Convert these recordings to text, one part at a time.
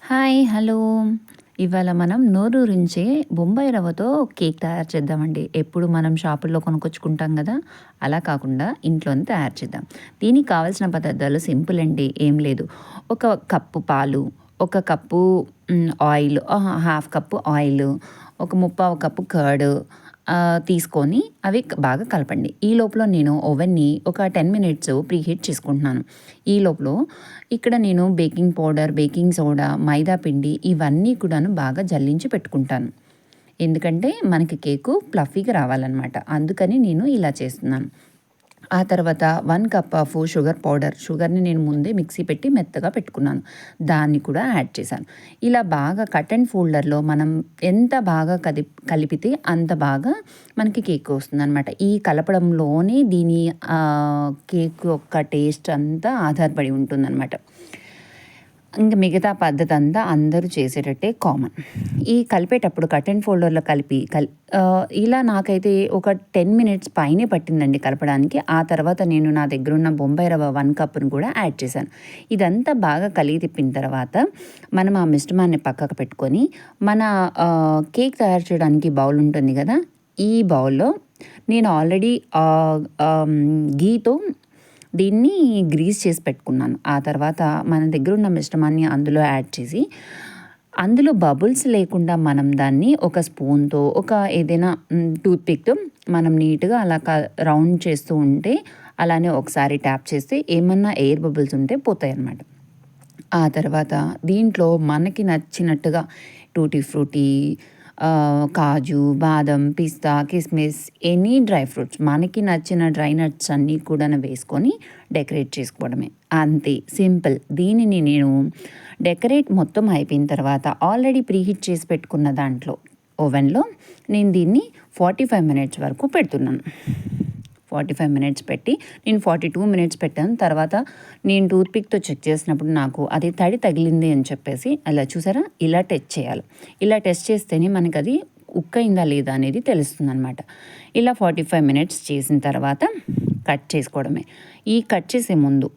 Hi hello. ఇవాళ మనం నోరూరించే బొంబాయి రవ్వతో కేక్ తయారు చేద్దామండి. ఎప్పుడు మనం షాపుల్లో కొనుక్కొచ్చుకుంటాం కదా, అలా కాకుండా ఇంట్లోనే తయారు చేద్దాం. దీనికి కావాల్సిన పదార్థాలు సింపుల్ అండి, ఏం లేదు. ఒక కప్పు పాలు, ఒక cup oil, half cup oil, ఒక ముప్పావు కప్పు కర్డ్ తీసుకొని అవి బాగా కలపండి. ఈ లోపల నేను ఓవెన్ని ఒక 10 మినిట్స్ ప్రీహీట్ చేసుకుంటున్నాను. ఈ లోపల ఇక్కడ నేను బేకింగ్ పౌడర్, బేకింగ్ సోడా, మైదా పిండి ఇవన్నీ కూడాను బాగా జల్లించి పెట్టుకుంటాను. ఎందుకంటే మనకి కేకు ఫ్లఫీగా రావాలన్నమాట. అందుకని నేను ఇలా చేస్తున్నాను. ఆ తర్వాత 1 కప్ ఆఫ్ షుగర్ పౌడర్, షుగర్ని నేను ముందే మిక్సీ పెట్టి మెత్తగా పెట్టుకున్నాను, దాన్ని కూడా యాడ్ చేశాను. ఇలా బాగా కట్ అండ్ ఫోల్డర్లో మనం ఎంత బాగా కలిపితే అంత బాగా మనకి కేక్ వస్తుందన్నమాట. ఈ కలపడంలోనే దీని కేక్ యొక్క టేస్ట్ అంతా ఆధారపడి ఉంటుందన్నమాట. ఇంకా మిగతా పద్ధతి అంతా అందరూ చేసేటట్టే కామన్. ఈ కలిపేటప్పుడు కట్ అండ్ ఫోల్డర్లో కలిపి ఇలా నాకైతే ఒక 10 మినిట్స్ పైనే పట్టిందండి కలపడానికి. ఆ తర్వాత నేను నా దగ్గర ఉన్న బొంబాయి రవ్వ 1 కప్ను కూడా యాడ్ చేశాను. ఇదంతా బాగా కలిగి తిప్పిన తర్వాత మనం ఆ మిశ్రమాన్ని పక్కకు పెట్టుకొని మన కేక్ తయారు చేయడానికి బౌల్ ఉంటుంది కదా, ఈ బౌల్లో నేను ఆల్రెడీ గీతో దీన్ని గ్రీస్ చేసి పెట్టుకున్నాను. ఆ తర్వాత మన దగ్గర ఉన్న మిశ్రమాన్ని అందులో యాడ్ చేసి, అందులో బబుల్స్ లేకుండా మనం దాన్ని ఒక స్పూన్తో, ఒక ఏదైనా టూత్పిక్తో మనం నీట్గా అలా రౌండ్ చేస్తూ ఉంటే, అలానే ఒకసారి ట్యాప్ చేస్తే ఏమన్నా ఎయిర్ బబుల్స్ ఉంటే పోతాయి అన్నమాట. ఆ తర్వాత దీంట్లో మనకి నచ్చినట్టుగా టూటీ ఫ్రూటీ, కాజు, బాదం, పిస్తా, కిస్మిస్, ఎనీ డ్రై ఫ్రూట్స్, మనకి నచ్చిన డ్రై నట్స్ అన్నీ కూడా వేసుకొని డెకరేట్ చేసుకోవడమే, అంతే సింపుల్. దీనిని నేను డెకరేట్ మొత్తం అయిపోయిన తర్వాత ఆల్రెడీ ప్రీహీట్ చేసి పెట్టుకున్న దాంట్లో ఓవెన్లో నేను దీన్ని 45 మినిట్స్ వరకు పెడుతున్నాను. 45 మినిట్స్ పెట్టి నేను 42 మినిట్స్ పెట్టాను. తర్వాత నేను టూత్పిక్తో చెక్ చేసినప్పుడు నాకు అది తడి తగిలింది అని చెప్పేసి, అలా చూసారా, ఇలా టెస్ట్ చేయాలి. ఇలా టెస్ట్ చేస్తేనే మనకు అది కుక్ అయిందా లేదా అనేది తెలుస్తుంది అనమాట. ఇలా 45 మినిట్స్ చేసిన తర్వాత కట్ చేసుకోవడమే. ఈ కట్ చేసే ముందు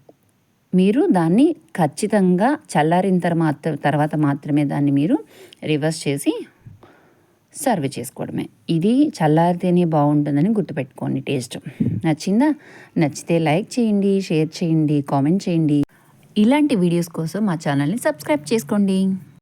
మీరు దాన్ని ఖచ్చితంగా చల్లారిన తర్వాత మాత్రమే దాన్ని మీరు రివర్స్ చేసి సర్వ్ చేసుకోవడమే. ఇది చల్లారితేనే బాగుంటుందని గుర్తుపెట్టుకోండి. టేస్ట్ నచ్చిందా? నచ్చితే లైక్ చేయండి, షేర్ చేయండి, కామెంట్ చేయండి. ఇలాంటి వీడియోస్ కోసం మా ఛానల్ని సబ్స్క్రైబ్ చేసుకోండి.